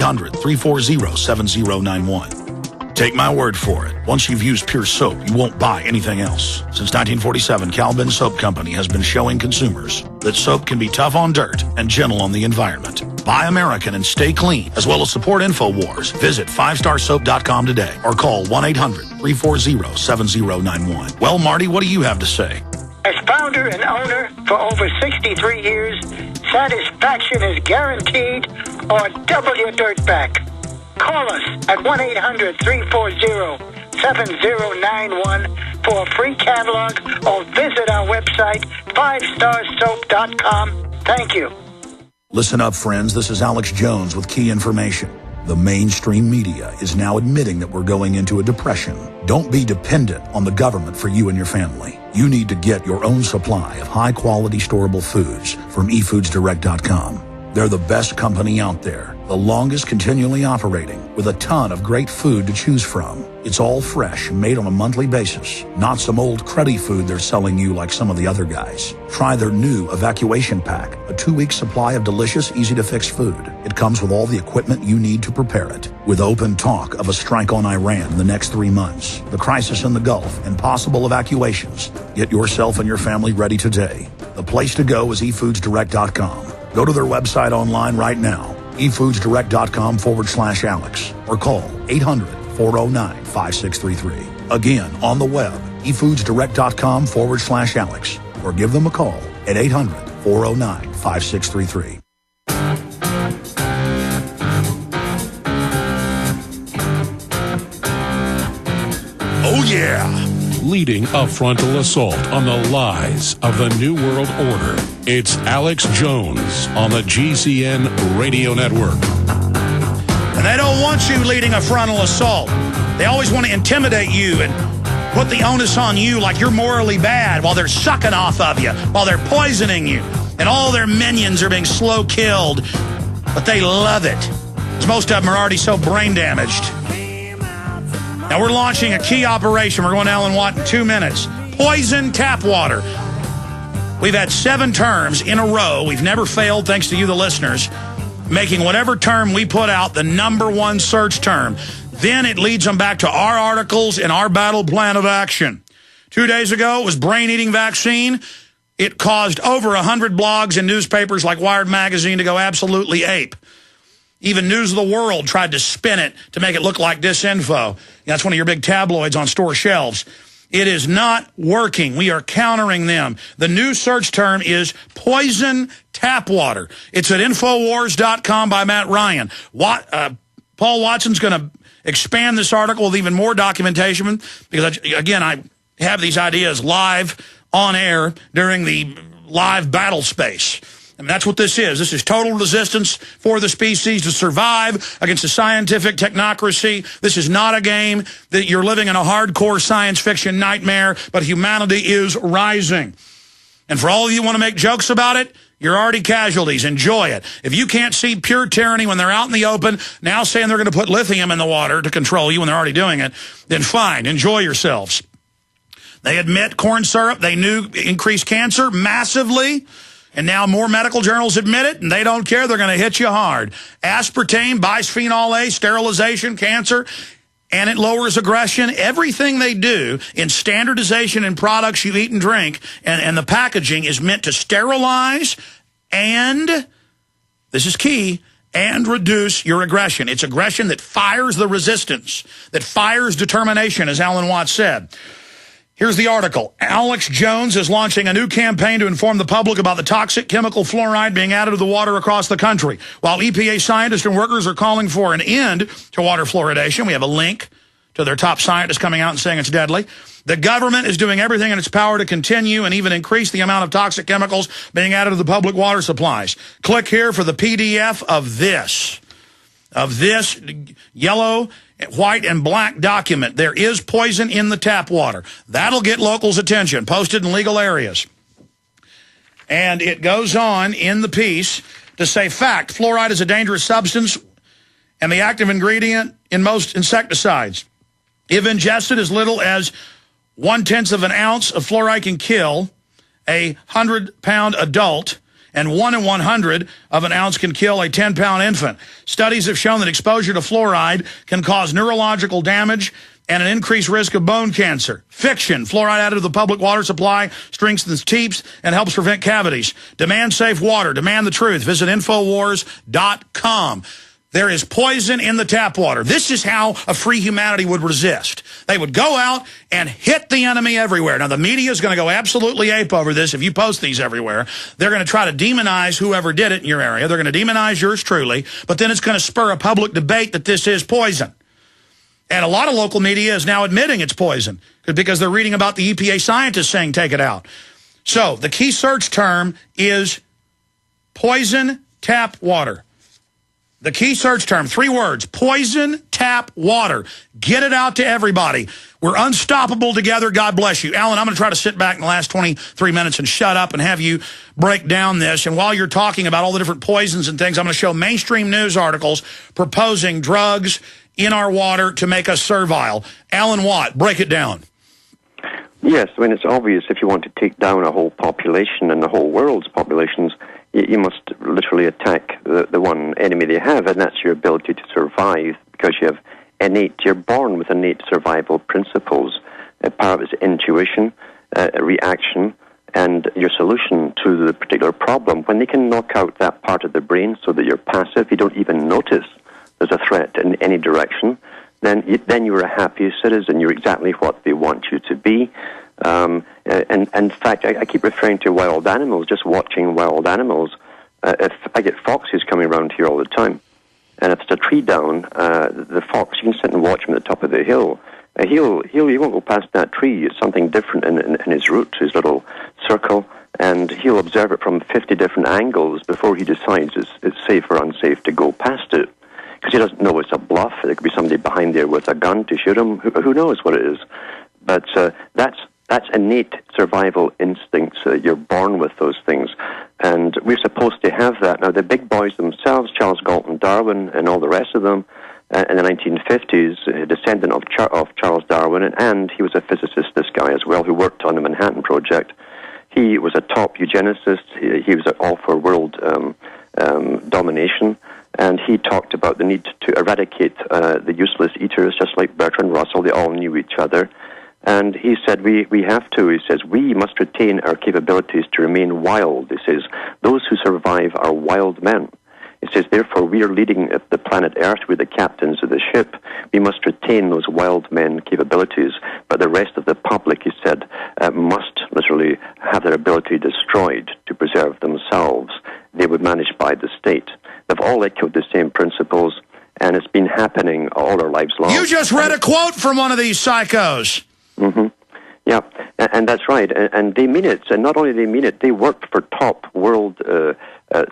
1-340-7091. Take my word for it. Once you've used Pure Soap, you won't buy anything else. Since 1947, Cal-Ben Soap Company has been showing consumers that soap can be tough on dirt and gentle on the environment. Buy American and stay clean, as well as support InfoWars. Visit 5starsoap.com today or call 1-800-340-7091. Well, Marty, what do you have to say? As founder and owner for over 63 years, satisfaction is guaranteed or double your dirt back. Call us at 1-800-340-7091 for a free catalog or visit our website, 5starsoap.com. Thank you. Listen up, friends. This is Alex Jones with key information. The mainstream media is now admitting that we're going into a depression. Don't be dependent on the government for you and your family. You need to get your own supply of high-quality storable foods from eFoodsDirect.com. They're the best company out there, the longest continually operating, with a ton of great food to choose from. It's all fresh, made on a monthly basis, not some old cruddy food they're selling you like some of the other guys. Try their new Evacuation Pack, a 2-week supply of delicious, easy-to-fix food. It comes with all the equipment you need to prepare it. With open talk of a strike on Iran in the next 3 months, the crisis in the Gulf, and possible evacuations, get yourself and your family ready today. The place to go is eFoodsDirect.com. Go to their website online right now, eFoodsDirect.com/Alex, or call 800-409-5633. Again, on the web, eFoodsDirect.com/Alex, or give them a call at 800-409-5633. Oh, yeah. Leading a frontal assault on the lies of the New World Order. It's Alex Jones on the GCN Radio Network. And they don't want you leading a frontal assault. They always want to intimidate you and put the onus on you like you're morally bad while they're sucking off of you, while they're poisoning you, and all their minions are being slow killed. But they love it, because most of them are already so brain damaged. Now, we're launching a key operation. We're going to Alan Watt in 2 minutes. Poison tap water. We've had 7 terms in a row. We've never failed, thanks to you, the listeners, making whatever term we put out the #1 search term. Then it leads them back to our articles and our battle plan of action. 2 days ago, it was brain-eating vaccine. It caused over 100 blogs and newspapers like Wired Magazine to go absolutely ape. Even News of the World tried to spin it to make it look like disinfo. That's one of your big tabloids on store shelves. It is not working. We are countering them. The new search term is poison tap water. It's at Infowars.com by Matt Ryan. Paul Watson's going to expand this article with even more documentation because, again, I have these ideas live on air during the live battle space. And that's what this is. This is total resistance for the species to survive against the scientific technocracy. This is not a game that you're living in a hardcore science fiction nightmare, but humanity is rising. And for all of you who want to make jokes about it, you're already casualties. Enjoy it. If you can't see pure tyranny when they're out in the open, now saying they're going to put lithium in the water to control you when they're already doing it, then fine, enjoy yourselves. They admit corn syrup, they knew increased cancer massively. And now more medical journals admit it, and they don't care. They're going to hit you hard. Aspartame, bisphenol A, sterilization, cancer, and it lowers aggression. Everything they do in standardization in products you eat and drink and the packaging is meant to sterilize and, this is key, and reduce your aggression. It's aggression that fires the resistance, that fires determination, as Alan Watts said. Here's the article. Alex Jones is launching a new campaign to inform the public about the toxic chemical fluoride being added to the water across the country. While EPA scientists and workers are calling for an end to water fluoridation, we have a link to their top scientists coming out and saying it's deadly. The government is doing everything in its power to continue and even increase the amount of toxic chemicals being added to the public water supplies. Click here for the PDF of this yellow, white, and black document. There is poison in the tap water. That'll get locals' attention, posted in legal areas. And it goes on in the piece to say, fact, fluoride is a dangerous substance and the active ingredient in most insecticides. If ingested as little as 1/10 of an ounce of fluoride can kill a 100-pound adult and 1 in 100 of an ounce can kill a 10-pound infant. Studies have shown that exposure to fluoride can cause neurological damage and an increased risk of bone cancer. Fiction. Fluoride added to the public water supply strengthens teeth and helps prevent cavities. Demand safe water. Demand the truth. Visit Infowars.com. There is poison in the tap water. This is how a free humanity would resist. They would go out and hit the enemy everywhere. Now, the media is going to go absolutely ape over this if you post these everywhere. They're going to try to demonize whoever did it in your area. They're going to demonize yours truly, but then it's going to spur a public debate that this is poison. And a lot of local media is now admitting it's poison because they're reading about the EPA scientists saying take it out. So the key search term is poison tap water. The key search term, 3 words, poison tap water. Get it out to everybody. We're unstoppable together. God bless you. Alan, I'm going to try to sit back in the last 23 minutes and shut up and have you break down this. And while you're talking about all the different poisons and things, I'm going to show mainstream news articles proposing drugs in our water to make us servile. Alan Watt, break it down. Yes, I mean, it's obvious if you want to take down a whole population and the whole world's populations, you must literally attack the one enemy they have, and that's your ability to survive, because you're born with innate survival principles. Part of it's intuition, reaction, and your solution to the particular problem. When they can knock out that part of the brain so that you're passive, you don't even notice there's a threat in any direction, then you're a happy citizen. You're exactly what they want you to be. And in fact, I keep referring to wild animals, just watching wild animals. If I get foxes coming around here all the time, and if it's a tree down, the fox, you can sit and watch him at the top of the hill. He won't go past that tree. It's something different in his route, his little circle, and he'll observe it from 50 different angles before he decides it's safe or unsafe to go past it. Because he doesn't know it's a bluff. There could be somebody behind there with a gun to shoot him. Who knows what it is? But that's innate survival instincts. You're born with those things. And we're supposed to have that. Now, the big boys themselves, Charles Galton Darwin and all the rest of them, in the 1950s, a descendant of Charles Darwin, and he was a physicist, this guy as well, who worked on the Manhattan Project. He was a top eugenicist. He was all for world domination. And he talked about the need to eradicate the useless eaters, just like Bertrand Russell. They all knew each other. And he said, we have to. He says, we must retain our capabilities to remain wild. He says, those who survive are wild men. He says, therefore, we are leading the planet Earth. We're the captains of the ship. We must retain those wild men capabilities. But the rest of the public, he said, must literally have their ability destroyed to preserve themselves. They would manage by the state. They've all echoed the same principles, and it's been happening all our lives long. You just read a quote from one of these psychos. Mm-hmm. Yeah, and that's right. And they mean it. And not only they mean it, they work for top world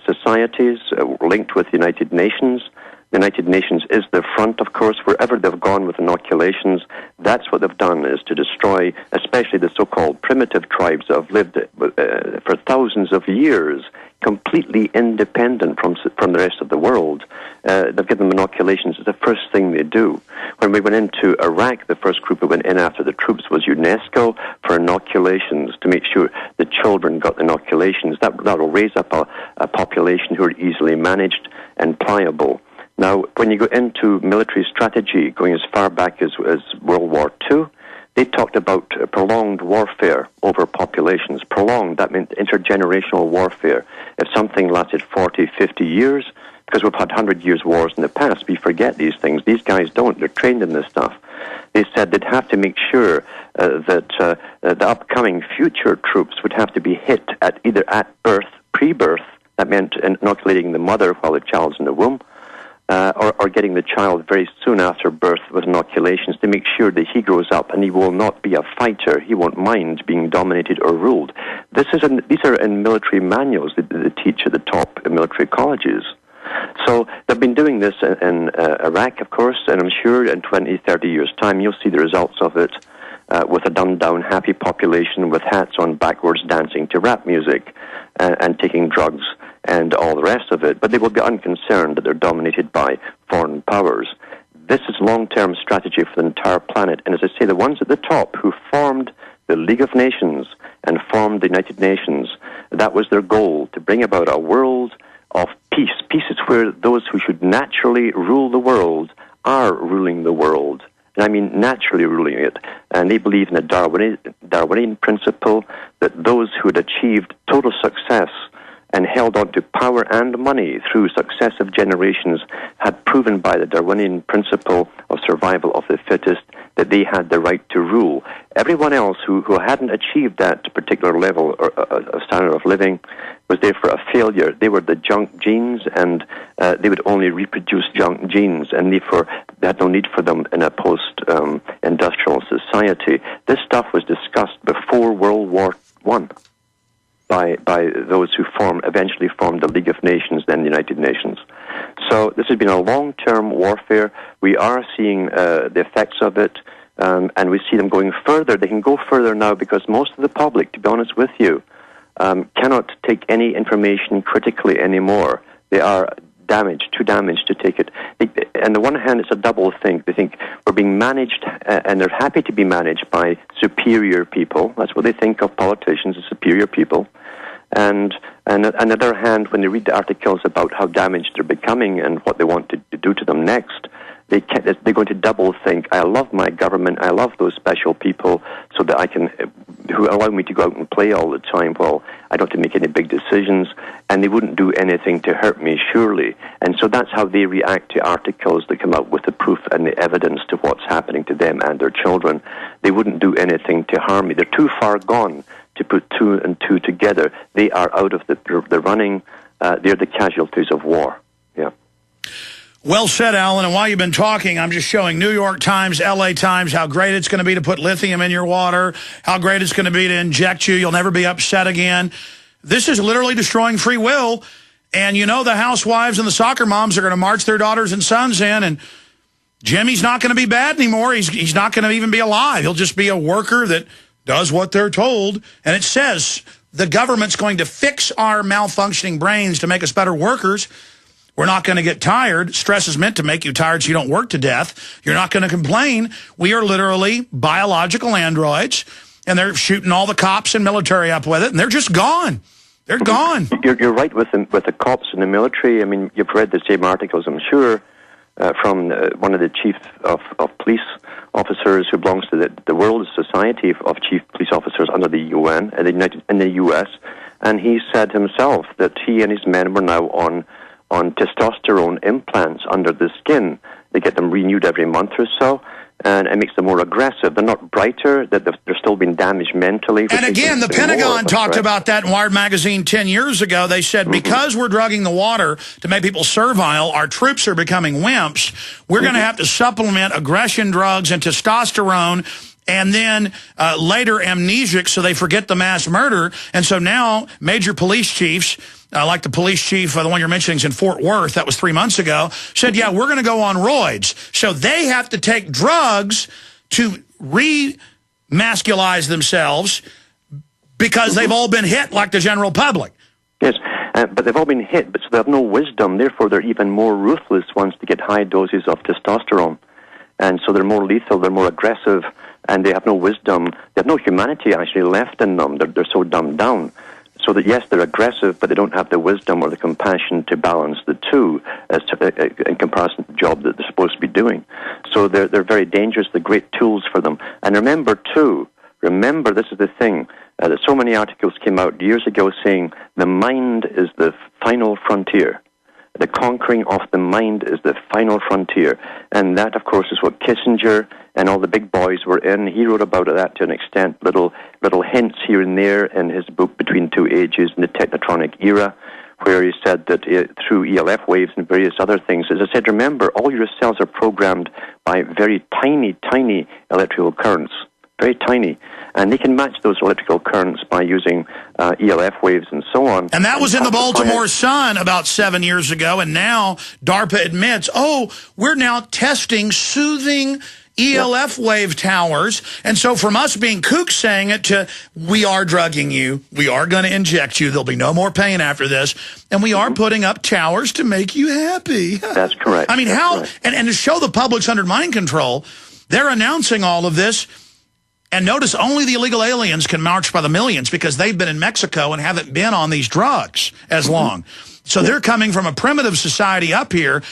societies linked with the United Nations. The United Nations is the front, of course. Wherever they've gone with inoculations, that's what they've done, is to destroy, especially the so-called primitive tribes that have lived for thousands of years, completely independent from the rest of the world. They've given them inoculations. It's the first thing they do. When we went into Iraq, the first group that went in after the troops was UNESCO for inoculations, to make sure the children got inoculations. That will raise up a population who are easily managed and pliable. Now, when you go into military strategy, going as far back as World War II, they talked about prolonged warfare over populations. Prolonged, that meant intergenerational warfare. If something lasted 40, 50 years, because we've had 100 years wars in the past, we forget these things. These guys don't. They're trained in this stuff. They said they'd have to make sure that the upcoming future troops would have to be hit either at birth, pre-birth, that meant inoculating the mother while the child's in the womb, or getting the child very soon after birth with inoculations to make sure that he grows up and he will not be a fighter. He won't mind being dominated or ruled. These are in military manuals that they teach at the top military colleges. So they've been doing this in Iraq, of course, and I'm sure in 20, 30 years' time you'll see the results of it with a dumbed-down, happy population with hats on backwards dancing to rap music and taking drugs and all the rest of it. But they will be unconcerned that they're dominated by foreign powers. This is long-term strategy for the entire planet. And as I say, the ones at the top who formed the League of Nations and formed the United Nations, That was their goal, to bring about a world of peace. Peace is where those who should naturally rule the world are ruling the world. And I mean naturally ruling it. And they believe in a Darwinian principle that those who had achieved total success and held on to power and money through successive generations had proven by the Darwinian principle of survival of the fittest that they had the right to rule. Everyone else who hadn't achieved that particular level or standard of living was therefore a failure. They were the junk genes, and they would only reproduce junk genes, and therefore they had no need for them in a post-industrial society. This stuff was discussed before World War I. By those who eventually formed the League of Nations, then the United Nations. So this has been a long-term warfare. We are seeing the effects of it, and we see them going further. They can go further now because most of the public, to be honest with you, cannot take any information critically anymore. They are too damaged to take it. On the one hand, it's a double thing. They think we're being managed, and they're happy to be managed by superior people. That's what they think of politicians, as superior people. And on the other hand, when they read the articles about how damaged they're becoming and what they want to do to them next, they're going to double think. I love my government. I love those special people so that who allow me to go out and play all the time. Well, I don't have to make any big decisions, and they wouldn't do anything to hurt me, surely. And so that's how they react to articles that come out with the proof and the evidence to what's happening to them and their children. They wouldn't do anything to harm me. They're too far gone to put two and two together. They are out of the running. They're the casualties of war. Yeah. Well said, Alan. And while you've been talking, I'm just showing New York Times, LA Times, how great it's going to be to put lithium in your water, how great it's going to be to inject you. You'll never be upset again. This is literally destroying free will. And you know the housewives and the soccer moms are going to march their daughters and sons in, and Jimmy's not going to be bad anymore. He's not going to even be alive. He'll just be a worker that does what they're told. And it says the government's going to fix our malfunctioning brains to make us better workers. We're not going to get tired. Stress is meant to make you tired so you don't work to death. You're not going to complain. We are literally biological androids, and they're shooting all the cops and military up with it, and they're just gone. They're gone. You're right with the cops and the military. I mean, you've read the same articles, I'm sure, from one of the chief of police officers who belongs to the World Society of Chief Police Officers under the UN in the U.S., and he said himself that he and his men were now on testosterone implants under the skin. They get them renewed every month or so, and it makes them more aggressive. They're not brighter, that they're still being damaged mentally. And again, the Pentagon talked about that in Wired Magazine 10 years ago. They said, because we're drugging the water to make people servile, our troops are becoming wimps. We're going to have to supplement aggression drugs and testosterone, and then later amnesic so they forget the mass murder. And so now major police chiefs, like the police chief, the one you're mentioning is in Fort Worth, that was 3 months ago, said, yeah, we're going to go on roids. So they have to take drugs to re-masculize themselves because they've all been hit like the general public. Yes, but they've all been hit, but so they have no wisdom. Therefore, they're even more ruthless once they get high doses of testosterone. And so they're more lethal, they're more aggressive, and they have no wisdom. They have no humanity actually left in them. They're so dumbed down. So that, yes, they're aggressive, but they don't have the wisdom or the compassion to balance the two in comparison to the job that they're supposed to be doing. So they're very dangerous. They're great tools for them. And remember, this is the thing, that so many articles came out years ago saying the mind is the final frontier. The conquering of the mind is the final frontier. And that, of course, is what Kissinger and all the big boys were in. He wrote about that to an extent, little hints here and there in his book Between Two Ages in the Technotronic Era, where he said that through ELF waves and various other things, as I said, remember, all your cells are programmed by very tiny, tiny electrical currents, very tiny. And they can match those electrical currents by using ELF waves and so on. And that was in the Baltimore Sun about 7 years ago, and now DARPA admits, we're now testing soothing ELF wave towers. And so from us being kooks saying it to, we are drugging you, we are going to inject you, there'll be no more pain after this, and we are putting up towers to make you happy. That's correct. I mean, and to show the public's under mind control, they're announcing all of this And notice only the illegal aliens can march by the millions because they've been in Mexico and haven't been on these drugs as long. So they're coming from a primitive society up here